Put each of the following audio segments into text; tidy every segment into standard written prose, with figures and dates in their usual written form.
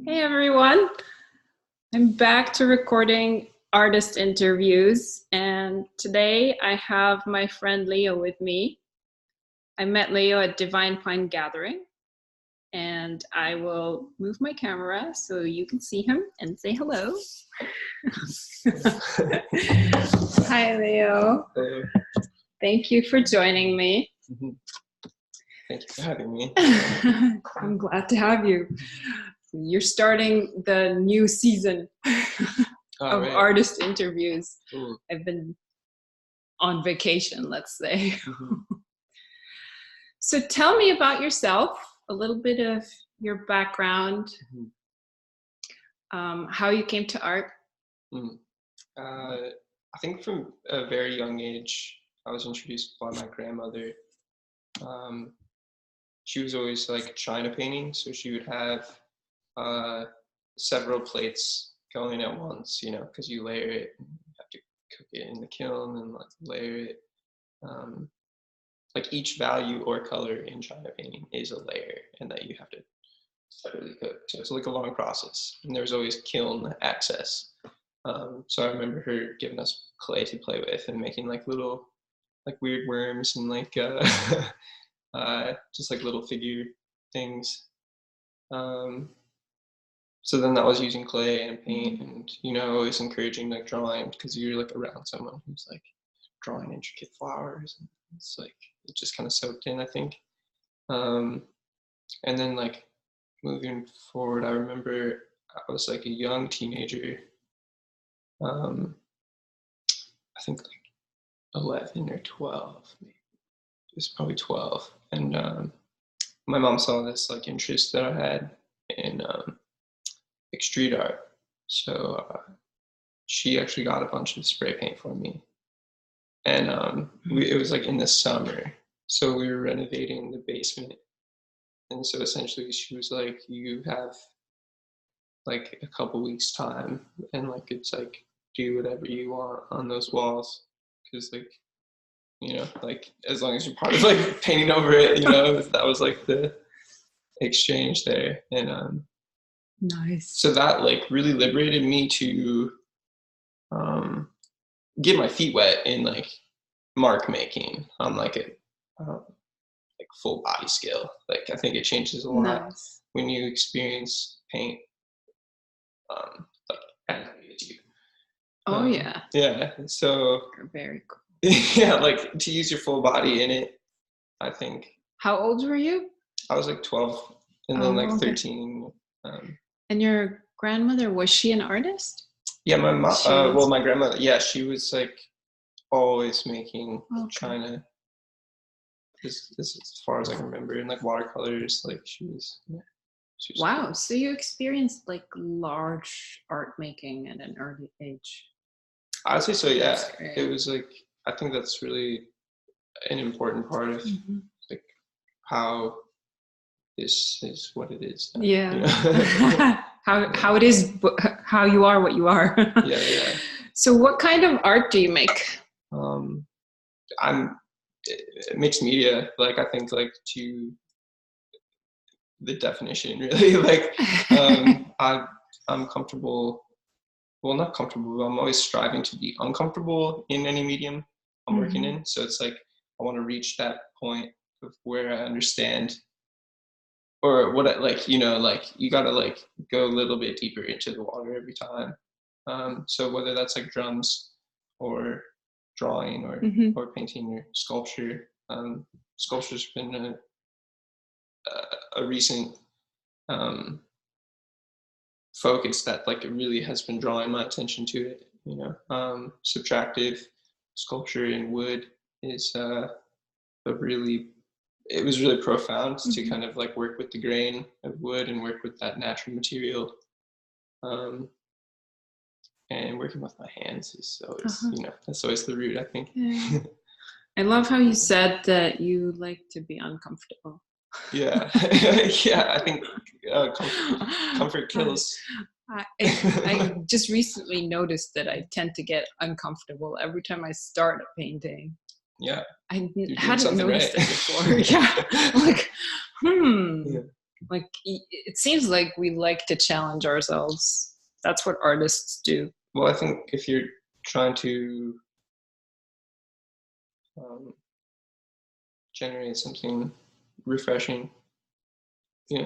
Hey everyone, I'm back to recording artist interviews, and today I have my friend Leo with me. I met Leo at Divine Pine Gathering, and I will move my camera so you can see him and say hello. Hi Leo. Hello. Thank you for joining me. Thank you for having me. I'm glad to have you. You're starting the new season of Right. artist interviews. Ooh. I've been on vacation, let's say. So tell me about yourself, a little bit of your background, how you came to art. I think from a very young age, I was introduced by my grandmother. She was always like China painting, so she would have several plates going at once, because you layer it, and you have to cook it in the kiln and like layer it. Like each value or color in China painting is a layer, and that you have to separately cook. So it's like a long process, and there's always kiln access. So I remember her giving us clay to play with and making like little, like weird worms and like just like little figure things. So then that was using clay and paint, and always encouraging like drawing, because you're like around someone who's like drawing intricate flowers, and it's like it just kind of soaked in, I think. And then like moving forward, I remember I was like a young teenager. I think like 11 or 12, maybe. It was probably 12. And my mom saw this like interest that I had in like street art. So she actually got a bunch of spray paint for me. And it was like in the summer. So we were renovating the basement. And so essentially she was like, you have like a couple weeks time, and like it's like do whatever you want on those walls, because like like as long as you're part of like painting over it, that was like the exchange there. And Nice. so that like really liberated me to get my feet wet in like mark making on like a like full body scale. Like I think it changes a lot when you experience paint like animates you. Oh yeah. Yeah. So very cool. Yeah, like to use your full body in it, I think. How old were you? I was like 12, and then like 13. And your grandmother, was she an artist? Yeah, my mom. Well, my grandmother. Yeah, she was like always making China. This as far as I can remember, and like watercolors. Like she was. Yeah, she was wow, cool. So you experienced like large art making at an early age. I'd say so. Yeah, it was like I think that's really an important part of like how this is what it is now, yeah. How it is, how you are what you are. yeah. So what kind of art do you make? I'm mixed media. Like I think like to the definition really, like I'm comfortable, well, not comfortable, but I'm always striving to be uncomfortable in any medium I'm working in. So it's like I want to reach that point of where I understand, or what I like, like you gotta like go a little bit deeper into the water every time. So whether that's like drums or drawing or painting or sculpture, sculpture's been a recent focus that like it really has been drawing my attention to it. Subtractive sculpture in wood is it was really profound to kind of like work with the grain of wood and work with that natural material. And working with my hands is always, that's always the root, I think. Yeah. I love how you said that you like to be uncomfortable. Yeah. Yeah, I think comfort kills. I just recently noticed that I tend to get uncomfortable every time I start a painting. Yeah. I hadn't noticed it before. Yeah. I'm like, Like, it seems like we like to challenge ourselves. That's what artists do. Well, I think if you're trying to generate something refreshing, yeah.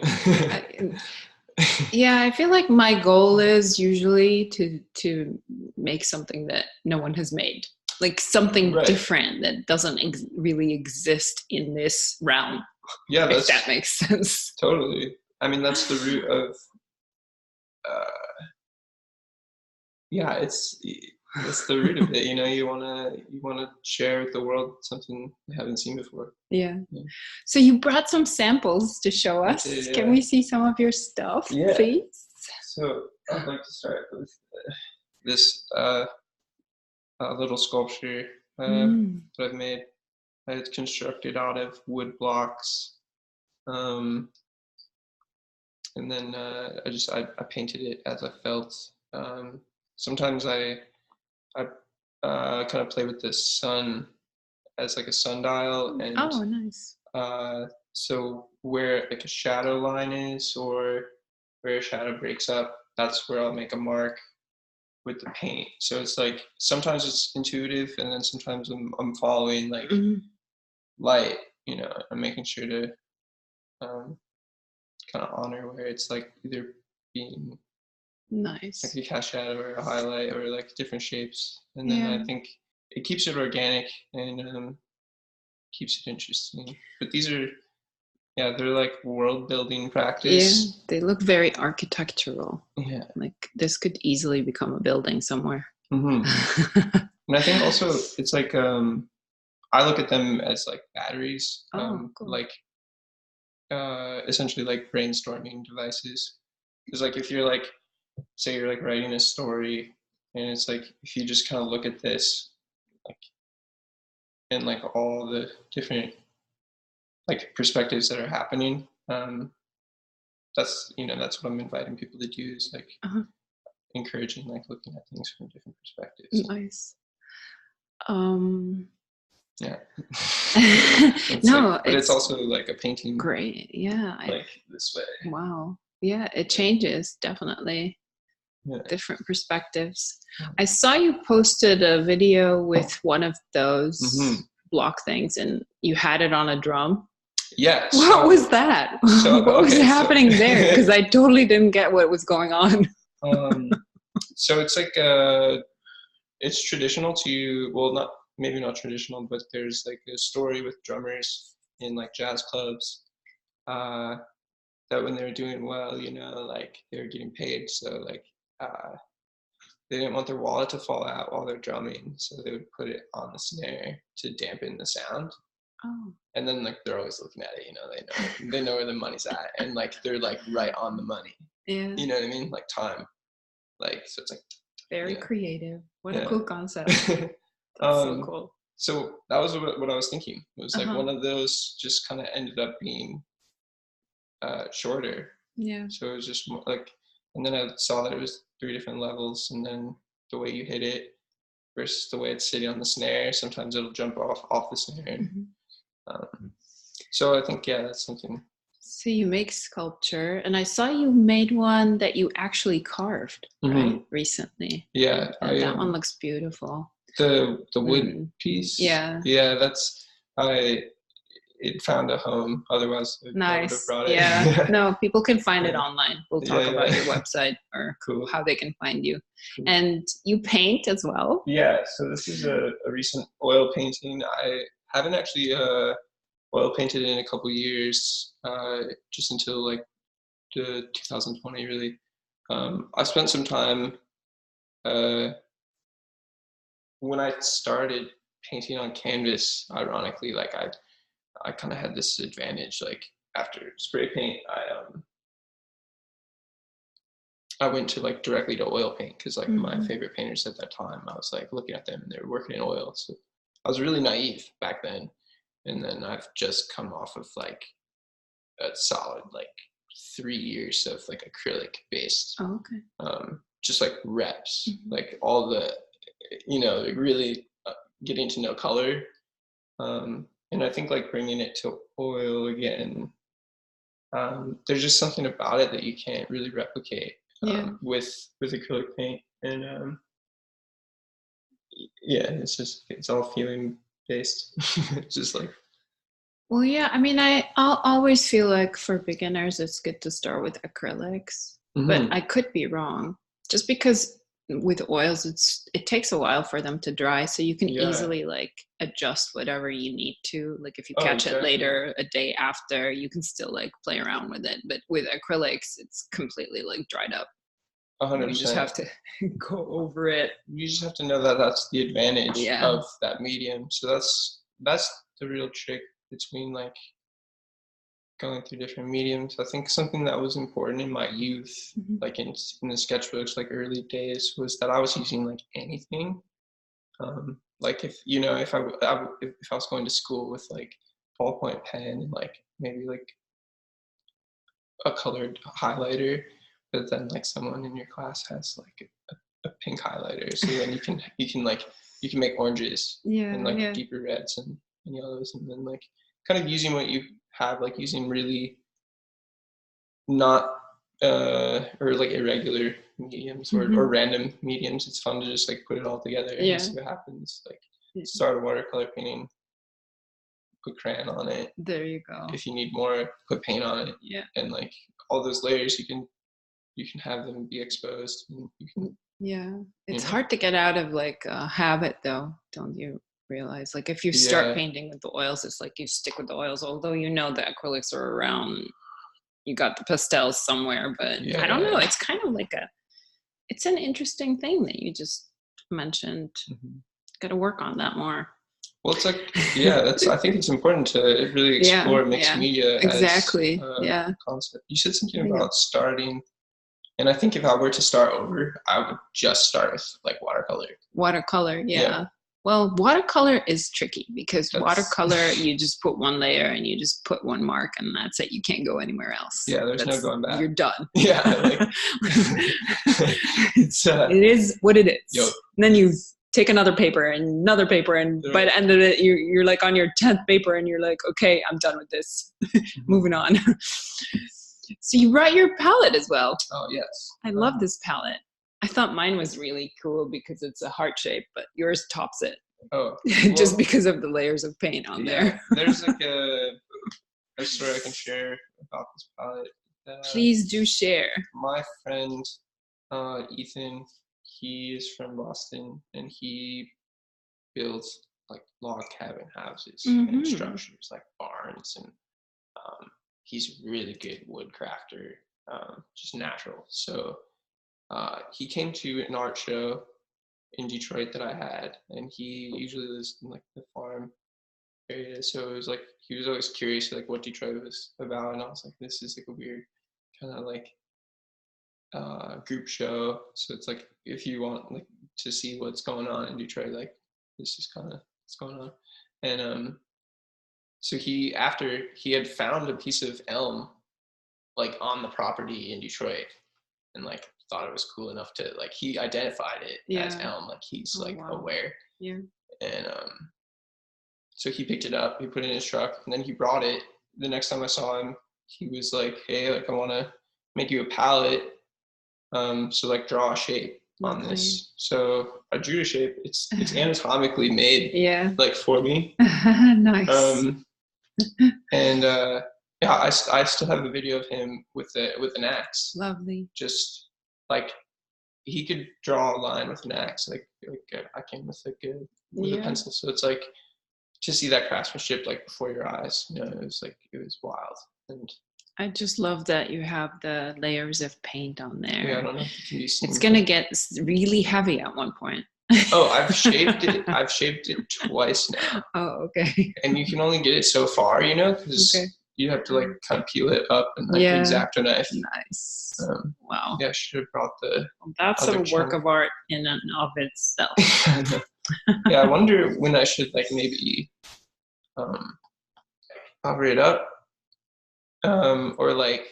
Yeah, I feel like my goal is usually to make something that no one has made, like something Right. different that doesn't really exist in this realm. Yeah, if that makes sense. Totally. I mean, that's the root of. Yeah, it's the root of it. You know, you wanna share with the world something they haven't seen before. Yeah. So you brought some samples to show us. Did, yeah. Can we see some of your stuff, please? So I'd like to start with this little sculpture that I've made. It's constructed out of wood blocks, and then I painted it as I felt. Sometimes I kind of play with the sun as like a sundial, and oh, nice. So where like a shadow line is, or where a shadow breaks up, that's where I'll make a mark with the paint. So it's like sometimes it's intuitive, and then sometimes I'm following like light. You know, I'm making sure to kind of honor where it's like either being nice, like a cast shadow or a highlight or like different shapes, and then I think it keeps it organic and keeps it interesting. But these are, yeah, they're like world building practice. Yeah, they look very architectural. Yeah, like this could easily become a building somewhere. And I think also it's like I look at them as like batteries. Cool. Like essentially like brainstorming devices. Because like if you're like, say you're like writing a story, and it's like if you just kind of look at this like and like all the different like perspectives that are happening, that's what I'm inviting people to do, is like encouraging like looking at things from different perspectives. Nice. Yeah. No, like, but it's also like a painting. Great. Yeah. Like this way. Wow. Yeah, it changes definitely. Yeah. Different perspectives. I saw you posted a video with one of those block things, and you had it on a drum. Yeah. What was that? What was happening there? Because I totally didn't get what was going on. So it's like it's traditional to, well, maybe not traditional, but there's like a story with drummers in like jazz clubs that when they were doing well, you know, like they were getting paid, so like they didn't want their wallet to fall out while they're drumming, so they would put it on the snare to dampen the sound. And then like they're always looking at it, you know, they know where the money's at, and like they're like right on the money. Yeah. You know what I mean? Like time. Like, so it's like very creative. What a cool concept. That's so cool. So that was what I was thinking. It was like one of those just kind of ended up being shorter. Yeah. So it was just more like, and then I saw that it was 3 different levels, and then the way you hit it versus the way it's sitting on the snare. Sometimes it'll jump off the snare. So I think, yeah, that's something. So you make sculpture, and I saw you made one that you actually carved, right, recently. Yeah. That one looks beautiful. The wood piece? Yeah. Yeah, it found a home. Otherwise, I would have brought it. Yeah. No, people can find it online. We'll talk about your website or how they can find you. Cool. And you paint as well? Yeah. So this is a recent oil painting. I haven't actually oil painted in a couple years, just until like the 2020 really. I spent some time when I started painting on canvas, ironically, like I kind of had this advantage, like after spray paint, I went to like directly to oil paint, because like my favorite painters at that time, I was like looking at them and they were working in oil. So I was really naive back then. And then I've just come off of like a solid like 3 years of like acrylic based. Just like reps, like all the, you know, really getting to know color. And I think like bringing it to oil again there's just something about it that you can't really replicate Yeah. with acrylic paint. And yeah, it's all feeling based. It's just like, Well, yeah, I mean, I'll always feel like for beginners, it's good to start with acrylics, but I could be wrong. Just because with oils, it takes a while for them to dry, so you can easily like adjust whatever you need to. Like if you catch it later, a day after, you can still like play around with it. But with acrylics, it's completely like dried up. 100%. You just have to go over it. You just have to know that that's the advantage of that medium. So that's the real trick between like going through different mediums. I think something that was important in my youth, like in the sketchbooks, like early days, was that I was using like anything. Like if if I was going to school with like ballpoint pen and like maybe like a colored highlighter, but then like someone in your class has like a pink highlighter, so then you can make oranges and like deeper reds and yellows, and then like kind of using what you have, like using really not or like irregular mediums or random mediums. It's fun to just like put it all together and see what happens. Like start a watercolor painting, put crayon on it. There you go. If you need more, put paint on it. Yeah. And like all those layers, you can have them be exposed. And you can, it's hard to get out of like a habit, though, don't you realize? Like if you start painting with the oils, it's like you stick with the oils, although you know the acrylics are around. You got the pastels somewhere, but I don't know. It's kind of like it's an interesting thing that you just mentioned. Got to work on that more. Well, it's like, I think it's important to really explore mixed media as a concept. You said something about starting, and I think if I were to start over, I would just start with like watercolor. Watercolor, Well, watercolor is tricky because watercolor, you just put one layer and you just put one mark and that's it. You can't go anywhere else. Yeah, there's no going back. You're done. Yeah. Like, it is what it is. And then you take another paper and by the end of it, you're like on your 10th paper and you're like, okay, I'm done with this. Moving on. So you brought your palette as well. Oh, yes. I love this palette. I thought mine was really cool because it's a heart shape, but yours tops it. Oh. Just because of the layers of paint on there. There's like a story I can share about this palette. Please do share. My friend, Ethan, he is from Boston and he builds like log cabin houses and structures like barns, and he's a really good wood crafter, just natural. So he came to an art show in Detroit that I had, and he usually lives in like the farm area. So it was like he was always curious like what Detroit was about, and I was like, this is like a weird kind of like group show. So it's like if you want like to see what's going on in Detroit, like this is kind of what's going on. And so after he had found a piece of elm like on the property in Detroit, and like thought it was cool enough to like he identified it as elm, like he's aware. And so he picked it up, he put it in his truck, and then he brought it. The next time I saw him, he was like, hey, like I want to make you a palette, so like draw a shape on this. So I drew a shape. It's anatomically made like for me. Nice. And I still have a video of him with an axe. Lovely. Just like he could draw a line with an axe, like I came with a pencil. So it's like to see that craftsmanship like before your eyes, it was wild. And I just love that you have the layers of paint on there. Yeah, I don't know if it can be seen. It's gonna get really heavy at one point. Oh, I've shaped it. I've shaped it twice now. Oh, okay. And you can only get it so far, because you have to like kind of peel it up and like X-Acto knife. Nice. Wow. Yeah, I should have brought the. That's a work of art in and of itself. Yeah, I wonder when I should like maybe cover it up, or like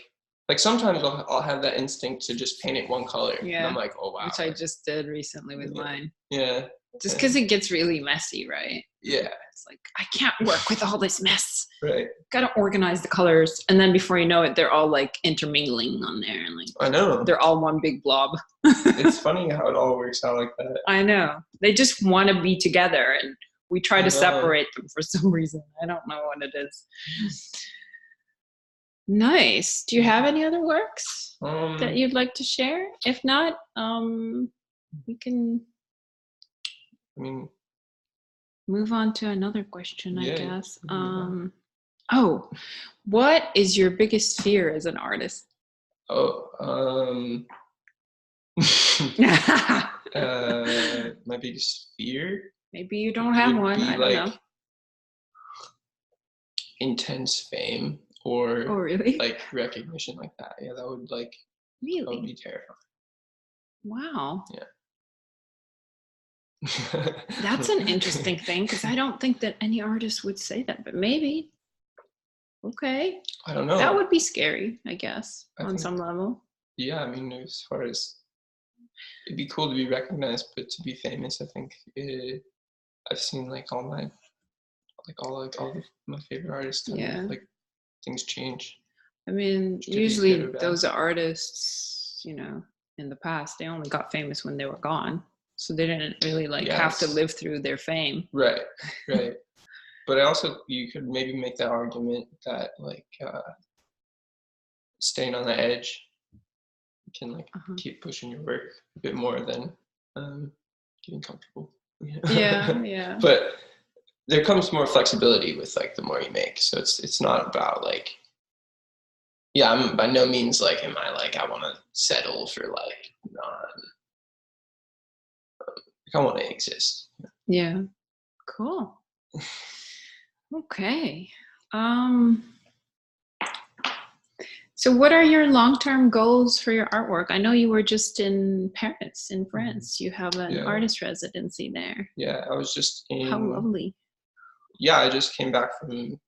sometimes I'll have that instinct to just paint it one color. Yeah. And I'm like, oh wow. Which I just did recently with mine. Yeah. Just because it gets really messy, right? Yeah. It's like, I can't work with all this mess. Right. Gotta organize the colors. And then before you know it, they're all like intermingling on there. And like, I know. They're all one big blob. It's funny how it all works out like that. I know. They just want to be together and we try to separate them for some reason. I don't know what it is. Nice. Do you have any other works that you'd like to share? If not, we can move on to another question, I guess. What is your biggest fear as an artist? My biggest fear? Maybe you don't have one. I don't know. Intense fame or really? like recognition like that. Yeah, that would that would be terrifying. Wow. Yeah. That's an interesting thing because I don't think that any artist would say that, but maybe. Okay. I don't know. That would be scary, I guess, on some level. Yeah, I mean, as far as it'd be cool to be recognized, but to be famous, I think I've seen like all my favorite artists. Like things change. I mean, usually those artists, in the past, they only got famous when they were gone, so they didn't really have to live through their fame. Right. But you could maybe make that argument that staying on the edge can keep pushing your work a bit more than getting comfortable. Yeah. But there comes more flexibility with the more you make. So it's not about I'm by no means am I I want to settle for I want to exist. Yeah. Cool. Okay. So what are your long-term goals for your artwork? I know you were just in Paris, in France. You have an artist residency there. Yeah, I was just in... How lovely. Yeah, I just came back from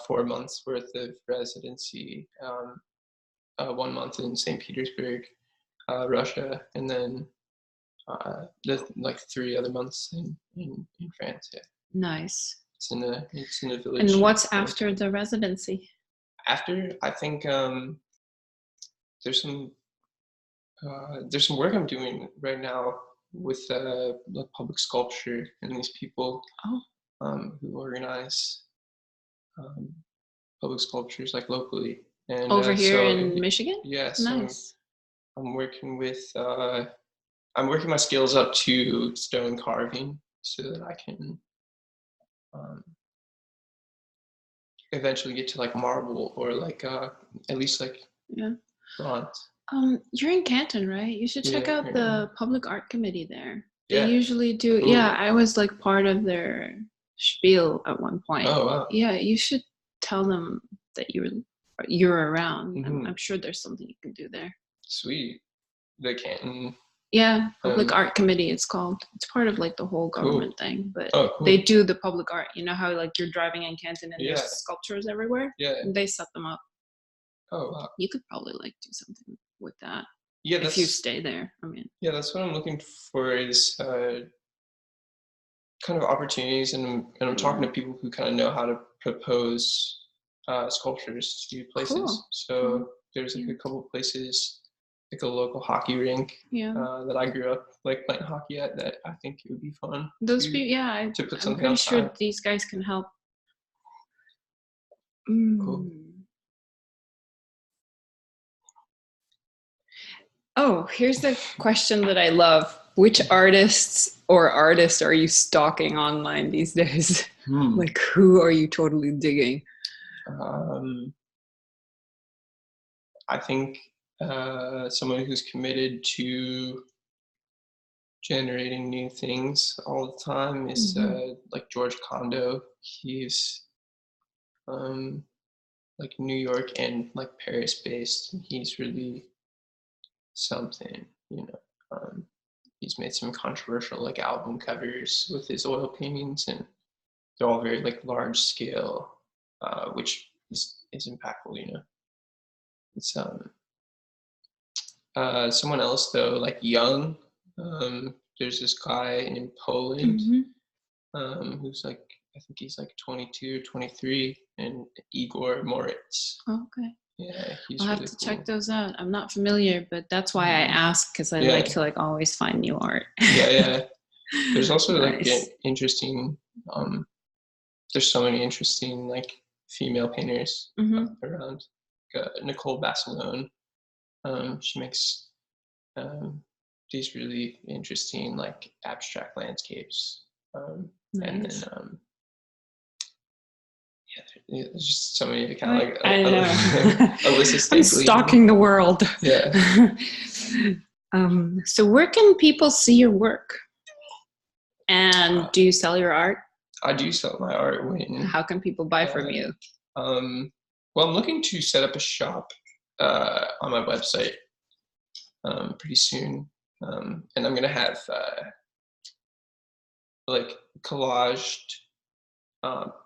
4 months worth of residency. 1 month in St. Petersburg, Russia, and then 3 other months in France. Yeah. Nice. It's in a village. And what's after the residency? After, I think there's some work I'm doing right now with public sculpture and these people who organize public sculptures locally. And over here in Michigan? Yes. Nice. I'm working my skills up to stone carving so that I can eventually get to marble or at least bronze. You're in Canton, right? You should check out the public art committee there. They Yeah. usually do. Ooh. Yeah, I was part of their spiel at one point. Oh wow. Yeah, you should tell them that you're around. Mm-hmm. I'm sure there's something you can do there. Sweet. The Canton. Yeah, public art committee it's called. It's part of the whole government thing, but cool. They do the public art. You know how you're driving in Canton and there's sculptures everywhere? Yeah. And they set them up. Oh wow. You could probably do something with that. Yeah, if you stay there. I mean. Yeah, that's what I'm looking for is kind of opportunities, and I'm talking to people who kind of know how to propose sculptures to places. Cool. So there's a couple places, a local hockey rink that I grew up playing hockey at, that I think it would be fun. Those people, to put something I'm pretty outside. sure these guys can help. Cool. Oh, here's the question that I love. Which artists are you stalking online these days? Who are you totally digging? I think someone who's committed to generating new things all the time is George Kondo. He's New York and Paris based. He's really something, he's made some controversial album covers with his oil paintings, and they're all very large scale, which is impactful. It's someone else though, young, there's this guy in Poland Mm-hmm. who's like, I think he's like 22 or 23, and Igor Moritz. Okay. Yeah, he's I'll have really to cool. check those out. I'm not familiar, but that's why I ask, because I like to like always find new art. Yeah. There's also Nice. like interesting. There's so many interesting like female painters around. Nicole Basilone. She makes these really interesting like abstract landscapes. Nice. And then yeah, there's just so many to count. Like I know. Alyssa Stapley. I'm stalking the world. Yeah. So where can people see your work? And do you sell your art? I do sell my art. How can people buy from you? Well, I'm looking to set up a shop on my website pretty soon, and I'm gonna have like collaged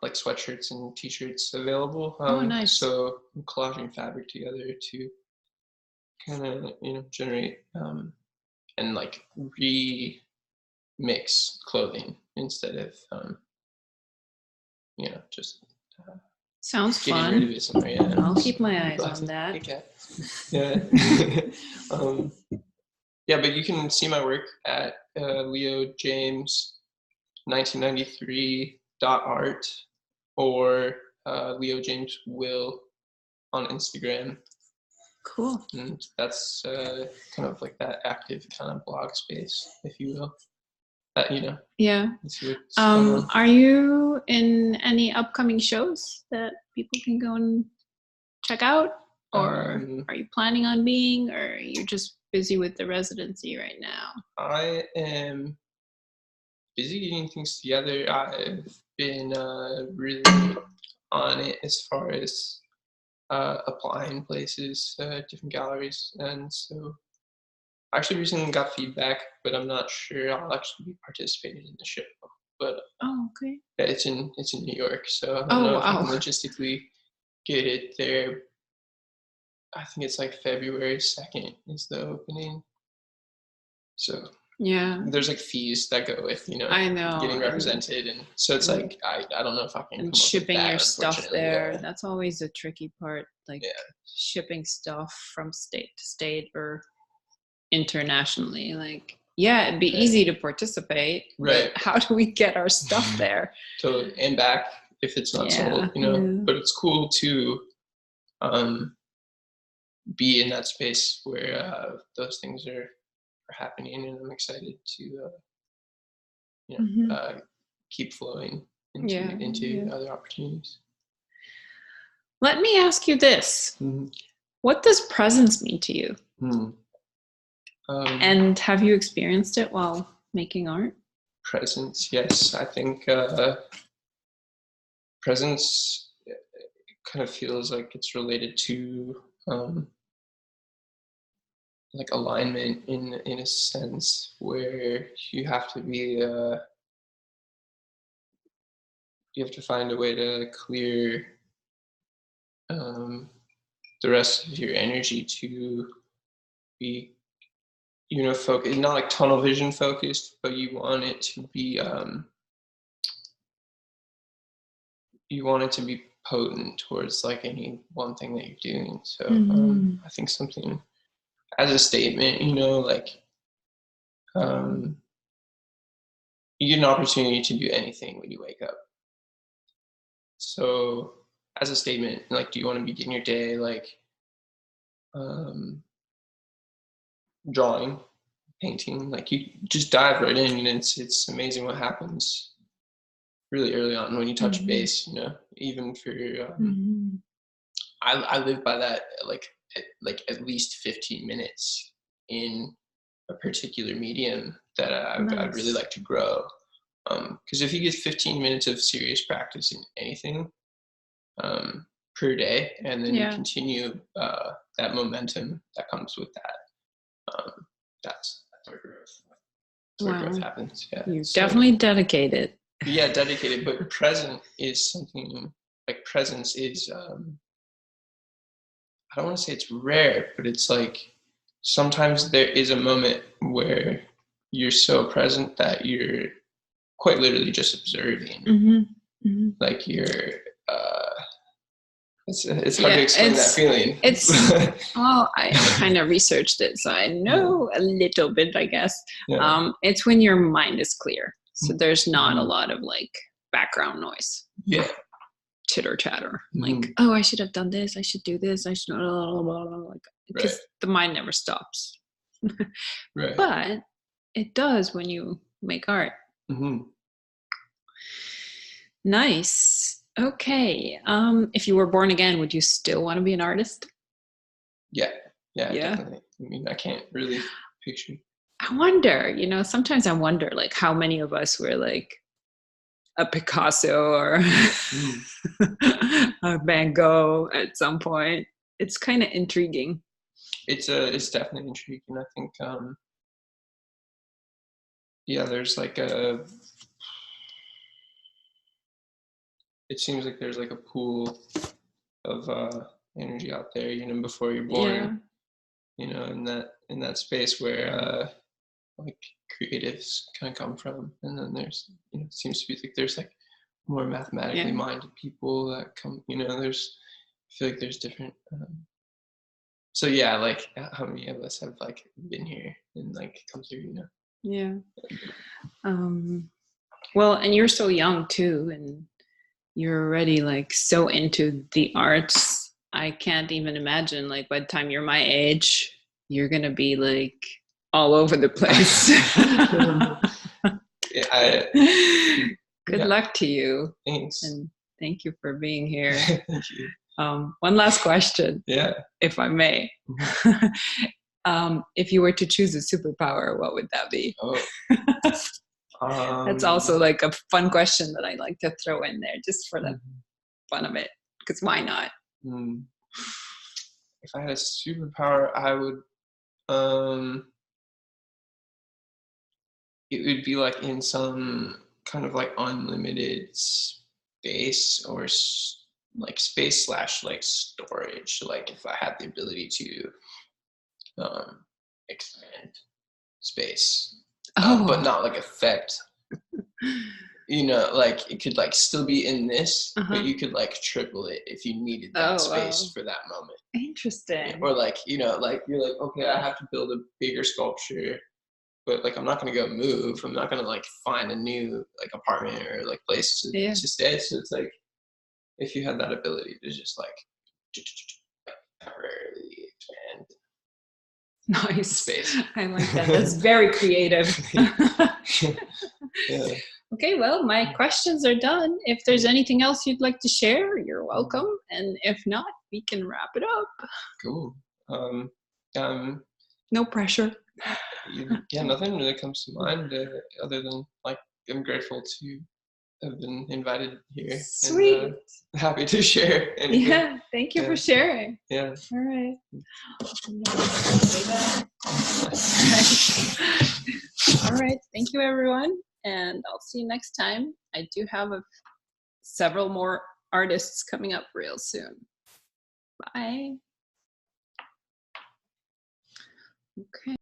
like sweatshirts and t-shirts available. Oh, nice. So I'm collaging fabric together to kind of generate and like remix clothing instead of just sounds getting fun. rid of it somewhere. Yeah, I'll keep my eyes on that. Yeah. Yeah, but you can see my work at Leo James 1993.art or Leo James Will on Instagram. Cool. And that's kind of like that active kind of blog space, if you will. Yeah. Are you in any upcoming shows that people can go and check out? Or are you planning on being, or you're just busy with the residency right now? I am busy getting things together. I've been really on it as far as applying places, different galleries, and so I actually recently got feedback, but I'm not sure I'll actually be participating in the show. But okay. Yeah, it's in New York, so I don't know if I can logistically get it there. I think it's like February 2nd is the opening. So yeah, there's like fees that go with I know getting represented, and so it's like I don't know if I can. And shipping your stuff there, that's always a tricky part. Like shipping stuff from state to state or internationally. Like, yeah, it'd be easy to participate, right? But how do we get our stuff there? Totally, and back if it's not sold, But it's cool to be in that space where those things are happening, and I'm excited to keep flowing into other opportunities. Let me ask you this: what does presence mean to you? And have you experienced it while making art? Presence, yes. I think presence kind of feels like it's related to like alignment in a sense where you have to be you have to find a way to clear the rest of your energy to be focused, not like tunnel vision focused, but you want it to be potent towards like any one thing that you're doing. So I think something as a statement, like you get an opportunity to do anything when you wake up. So as a statement, like, do you want to begin your day like drawing, painting? Like, you just dive right in, and it's amazing what happens really early on when you touch base. Even for I live by that, like at least 15 minutes in a particular medium that I'd really like to grow. Because if you get 15 minutes of serious practice in anything per day, and then you continue that momentum that comes with that, that's where growth. That's where growth happens. Yeah, you're definitely dedicated. Yeah, dedicated. But present is something like presence is. I don't want to say it's rare, but it's like sometimes there is a moment where you're so present that you're quite literally just observing. Like you're it's hard to explain that feeling. Well, I kind of researched it, so I know a little bit, I guess. It's when your mind is clear, so there's not a lot of like background noise, chitter chatter, like, oh, I should have done this, I should do this, I should, like, because the mind never stops. But it does when you make art. Nice. Okay. If you were born again, would you still want to be an artist? Yeah, definitely. I mean, I can't really picture. I wonder, sometimes I wonder, like, how many of us were like a Picasso or a Van Gogh at some point. It's kind of intriguing. It's definitely intriguing. I think, there's like it seems like there's like a pool of energy out there, before you're born, in that space where like creatives kind of come from, and then there's it seems to be like there's like more mathematically minded people that come, there's I feel like there's different so like how many of us have like been here and like come through, well, and you're so young too, and you're already like so into the arts. I can't even imagine, like, by the time you're my age, you're gonna be like all over the place. Good luck to you. Thanks. And thank you for being here. Thank you. One last question, if I may. If you were to choose a superpower, what would that be? That's also like a fun question that I like to throw in there just for the fun of it, because why not? If I had a superpower, I would it would be like in some kind of like unlimited space, or like space / like storage. Like if I had the ability to expand space, but not like affect, like it could like still be in this, but you could like triple it if you needed that space for that moment. Interesting. Or like, like you're like, okay, I have to build a bigger sculpture, but like I'm not going to go move. I'm not going to like find a new like apartment or like place to stay. So it's like if you had that ability to just like temporarily expand. Nice space. I like that. That's very creative. Okay, well, my questions are done. If there's anything else you'd like to share, you're welcome. And if not, we can wrap it up. Cool. No pressure. Nothing really comes to mind other than like I'm grateful to have been invited here. Sweet. And happy to share anything. Yeah, thank you for sharing. Yeah. All right. All right. Thank you, everyone. And I'll see you next time. I do have several more artists coming up real soon. Bye. Okay.